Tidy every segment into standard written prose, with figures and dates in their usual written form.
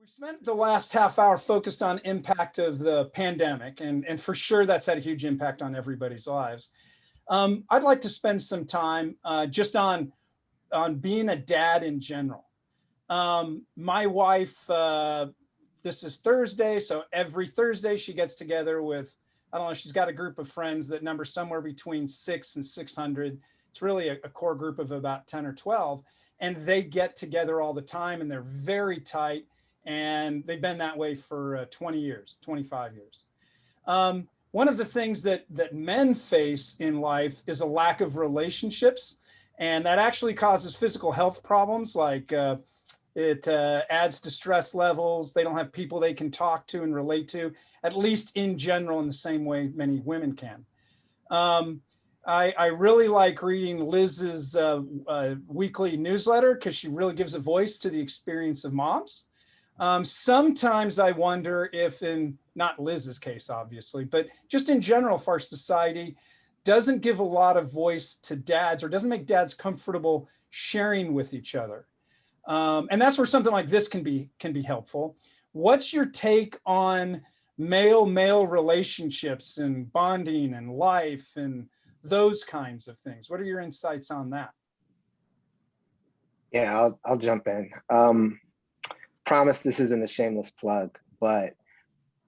We spent the last half hour focused on impact of the pandemic, and for sure that's had a huge impact on everybody's lives. I'd like to spend some time just on being a dad in general. My wife, this is Thursday, so every Thursday she gets together with, I don't know, she's got a group of friends that number somewhere between 600 and 600. It's really a core group of about 10 or 12, and they get together all the time, and they're very tight. And they've been that way for 20 years, 25 years. One of the things that men face in life is a lack of relationships. And that actually causes physical health problems, like it adds to stress levels. They don't have people they can talk to and relate to, at least in general, in the same way many women can. I really like reading Liz's weekly newsletter because she really gives a voice to the experience of moms. Sometimes I wonder if, in not Liz's case, obviously, but just in general for our society, doesn't give a lot of voice to dads, or doesn't make dads comfortable sharing with each other. And that's where something like this can be helpful. What's your take on male-male relationships and bonding and life and those kinds of things? What are your insights on that? Yeah, I'll jump in. Promise this isn't a shameless plug, but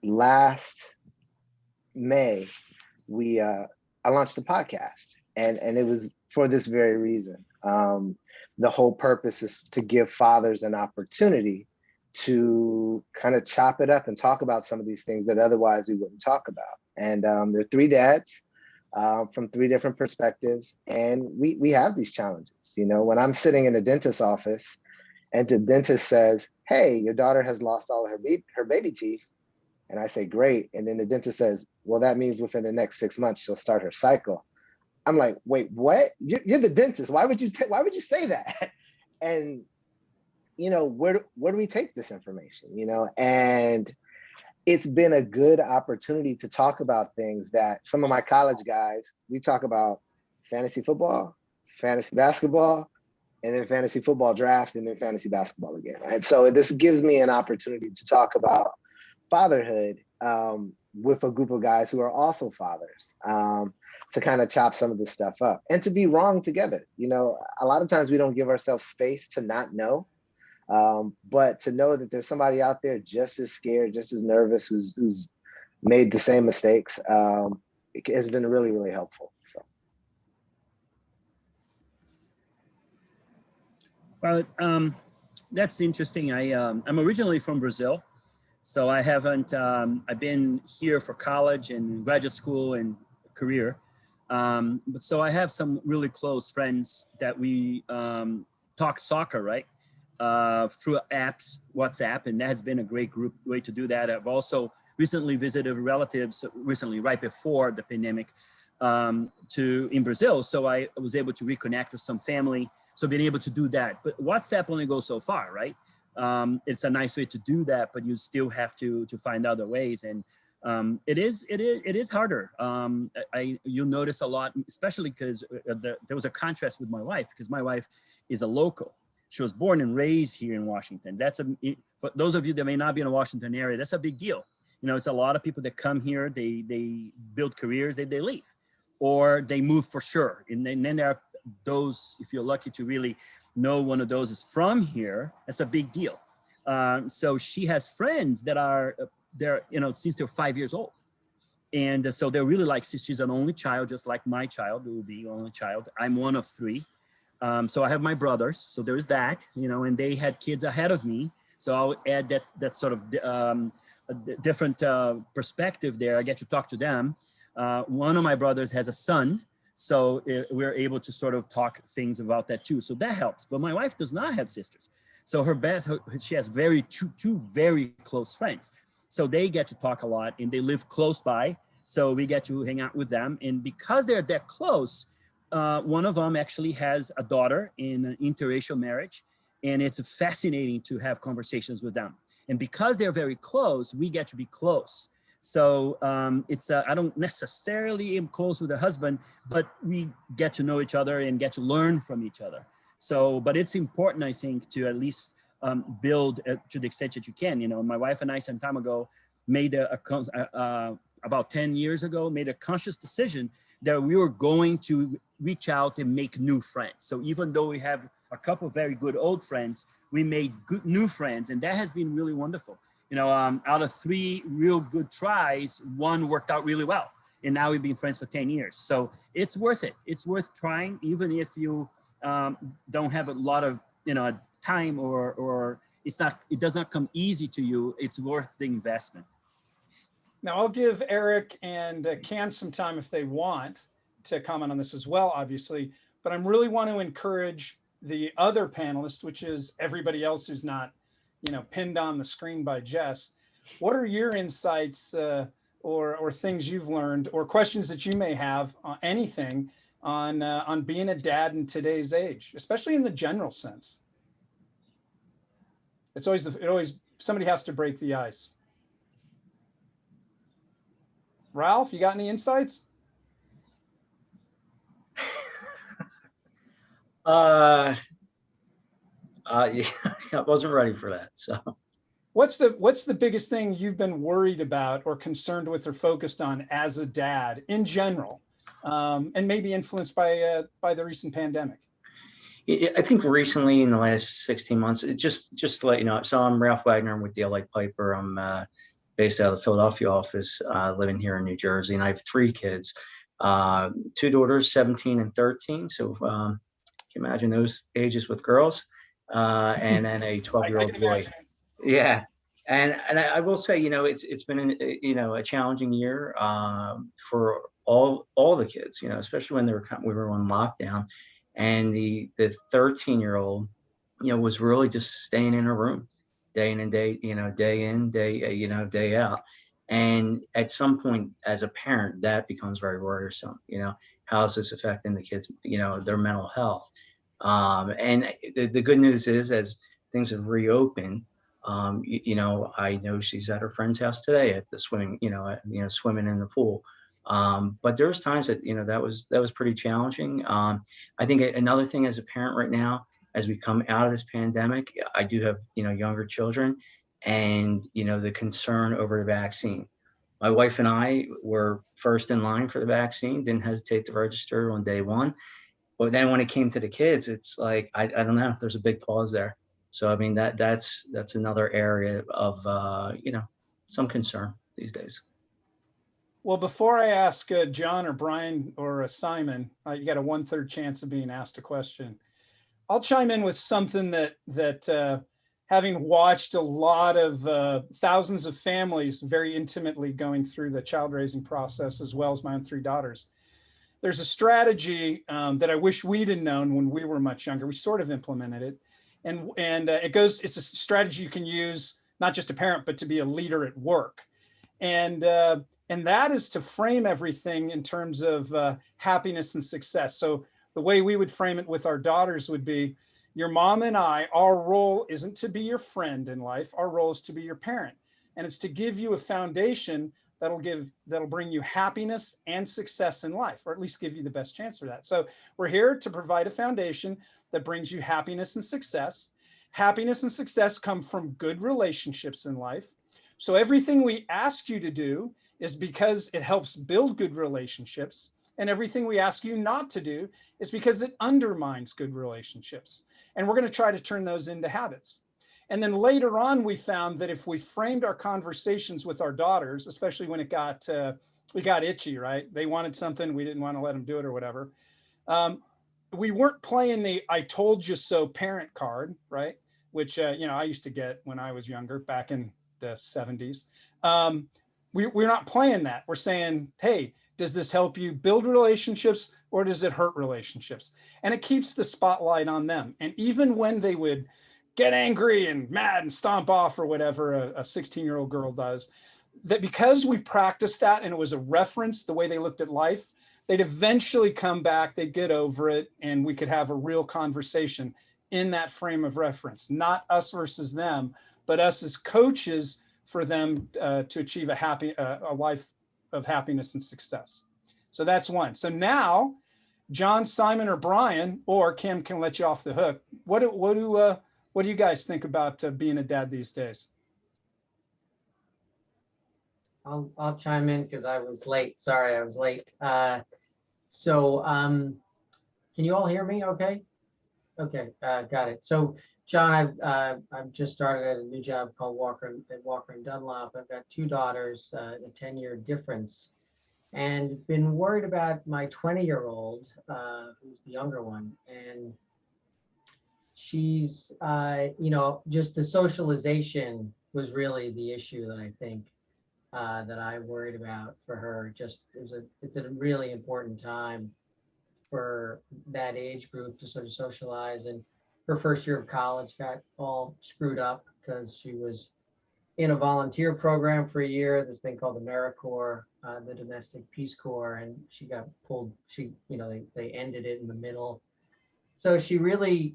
last May, I launched a podcast, and it was for this very reason. The whole purpose is to give fathers an opportunity to kind of chop it up and talk about some of these things that otherwise we wouldn't talk about. And there are three dads from three different perspectives, and we have these challenges. You know, when I'm sitting in a dentist's office, and the dentist says, "Hey, your daughter has lost all her baby teeth." And I say, "Great." And then the dentist says, "Well, that means within the next 6 months, she'll start her cycle." I'm like, "Wait, what? You're the dentist. Why would you say that?" And, you know, where do we take this information, you know? And it's been a good opportunity to talk about things that some of my college guys, we talk about: fantasy football, fantasy basketball, and then fantasy football draft, and then fantasy basketball again. Right? So this gives me an opportunity to talk about fatherhood with a group of guys who are also fathers, to kind of chop some of this stuff up and to be wrong together. You know, a lot of times we don't give ourselves space to not know, but to know that there's somebody out there just as scared, just as nervous, who's made the same mistakes, it has been really, really helpful. So. Well, that's interesting. I'm originally from Brazil, so I haven't. I've been here for college and graduate school and career, but so I have some really close friends that we talk soccer, right, through apps, WhatsApp, and that has been a great way to do that. I've also recently visited relatives, right before the pandemic, in Brazil, so I was able to reconnect with some family. So being able to do that, but WhatsApp only goes so far, right? It's a nice way to do that, but you still have to find other ways, and it is harder. You'll notice a lot, especially because there was a contrast with my wife, because my wife is a local. She was born and raised here in Washington. For those of you that may not be in the Washington area, that's a big deal. You know, it's a lot of people that come here, they build careers, they leave, or they move for sure, and then there are those, if you're lucky to really know one of those is from here, that's a big deal. So she has friends that are there, you know, since they're 5 years old. And so they're really like, she's an only child, just like my child will be only child. I'm one of three. So I have my brothers. So there's that, you know, and they had kids ahead of me. So I'll add that sort of a different perspective there. I get to talk to them. One of my brothers has a son. So we're able to sort of talk things about that too. So that helps. But my wife does not have sisters. So she has two very close friends. So they get to talk a lot, and they live close by. So we get to hang out with them. And because they're that close, one of them actually has a daughter in an interracial marriage. And it's fascinating to have conversations with them. And because they're very close, we get to be close. So I don't necessarily am close with a husband, but we get to know each other and get to learn from each other. So, but it's important, I think, to at least build to the extent that you can. You know, my wife and I some time ago made about 10 years ago, made a conscious decision that we were going to reach out and make new friends. So even though we have a couple of very good old friends, we made good new friends, and that has been really wonderful. You know, out of 3 real good tries, 1 worked out really well. And now we've been friends for 10 years. So it's worth it. It's worth trying, even if you don't have a lot of, you know, time or it does not come easy to you. It's worth the investment. Now I'll give Eric and Cam some time if they want to comment on this as well, obviously, but I really want to encourage the other panelists, which is everybody else who's not, you know, pinned on the screen by Jess. What are your insights or things you've learned or questions that you may have on anything on being a dad in today's age, especially in the general sense? It's always somebody has to break the ice. Ralph, you got any insights? Yeah, I wasn't ready for that. So what's the biggest thing you've been worried about or concerned with or focused on as a dad in general, and maybe influenced by the recent pandemic? I think recently in the last 16 months, just to let you know, so I'm Ralph Wagner. I'm with DLA Piper. I'm based out of the Philadelphia office, living here in New Jersey, and I have 3 kids, 2 daughters, 17 and 13. So can you imagine those ages with girls, and then a 12-year-old boy. Yeah. And I will say, you know, it's been a challenging year for all the kids, you know, especially when we were on lockdown, and the 13-year-old, you know, was really just staying in her room day in and day, you know, day in, day out. And at some point as a parent, that becomes very worrisome. You know, how is this affecting the kids, you know, their mental health? And the good news is, as things have reopened, you know, I know she's at her friend's house today at the swimming, swimming in the pool. But there was times that, you know, that was pretty challenging. I think another thing as a parent right now, as we come out of this pandemic, I do have, you know, younger children, and, you know, the concern over the vaccine. My wife and I were first in line for the vaccine, didn't hesitate to register on day 1. But then when it came to the kids, it's like, I don't know, there's a big pause there. So, I mean, that's another area of, you know, some concern these days. Well, before I ask John or Brian or Simon, you got a 1/3 chance of being asked a question. I'll chime in with something that having watched a lot of thousands of families very intimately going through the child raising process, as well as my own 3 daughters. There's a strategy that I wish we'd have known when we were much younger. We sort of implemented it. And it's a strategy you can use, not just a parent, but to be a leader at work. And that is to frame everything in terms of happiness and success. So the way we would frame it with our daughters would be, your mom and I, our role isn't to be your friend in life. Our role is to be your parent. And it's to give you a foundation that'll bring you happiness and success in life, or at least give you the best chance for that. So we're here to provide a foundation that brings you happiness and success. Happiness and success come from good relationships in life. So everything we ask you to do is because it helps build good relationships. And everything we ask you not to do is because it undermines good relationships. And we're going to try to turn those into habits. And then later on, we found that if we framed our conversations with our daughters, especially when it got itchy, right? They wanted something, we didn't want to let them do it or whatever. We weren't playing the "I told you so" parent card, right? Which you know, I used to get when I was younger, back in the 70s. We're not playing that. We're saying, hey, does this help you build relationships, or does it hurt relationships? And it keeps the spotlight on them. And even when they would get angry and mad and stomp off or whatever a 16-year-old girl does, that because we practiced that and it was a reference, the way they looked at life, they'd eventually come back, they'd get over it, and we could have a real conversation in that frame of reference, not us versus them, but us as coaches for them to achieve a life of happiness and success. So that's one. So now, John, Simon, or Brian, or Kim can let you off the hook. What What do you guys think about being a dad these days? I'll chime in because I was late. Sorry, I was late. Can you all hear me okay? Okay, got it. So John, I've just started at a new job called Walker and Dunlop. I've got two daughters, a 10-year difference, and been worried about my 20-year-old, who's the younger one. And she's, just the socialization was really the issue that I think that I worried about for her. Just it's a really important time for that age group to sort of socialize. And her first year of college got all screwed up because she was in a volunteer program for a year, this thing called the AmeriCorps, the Domestic Peace Corps, and she got pulled. They ended it in the middle. So she really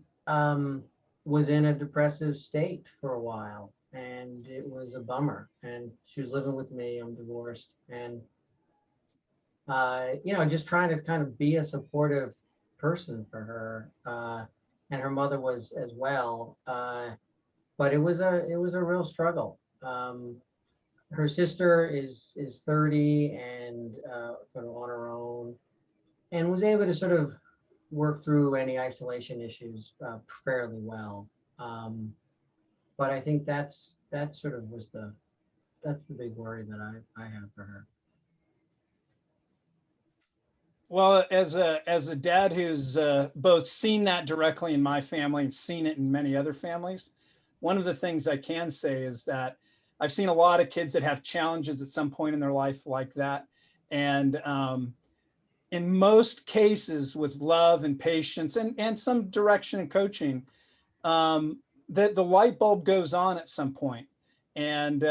was in a depressive state for a while, and it was a bummer. And she was living with me. I'm divorced, and just trying to kind of be a supportive person for her, and her mother was as well. But it was a real struggle. Her sister is 30 and sort of on her own, and was able to sort of work through any isolation issues fairly well. But I think that sort of was that's the big worry that I have for her. Well, as a dad who's both seen that directly in my family and seen it in many other families, one of the things I can say is that I've seen a lot of kids that have challenges at some point in their life like that. And in most cases, with love and patience and some direction and coaching, that the light bulb goes on at some point, and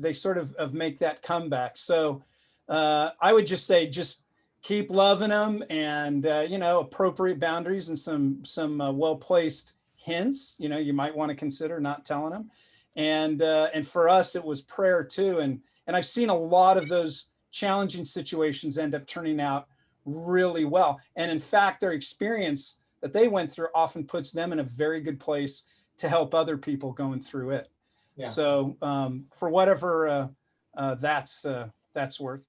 they sort of make that comeback. So I would just say, just keep loving them, and appropriate boundaries and some well-placed hints, you might want to consider not telling them. And for us, it was prayer too. And I've seen a lot of those challenging situations end up turning out really well. And in fact, their experience that they went through often puts them in a very good place to help other people going through it. Yeah. So for whatever that's worth.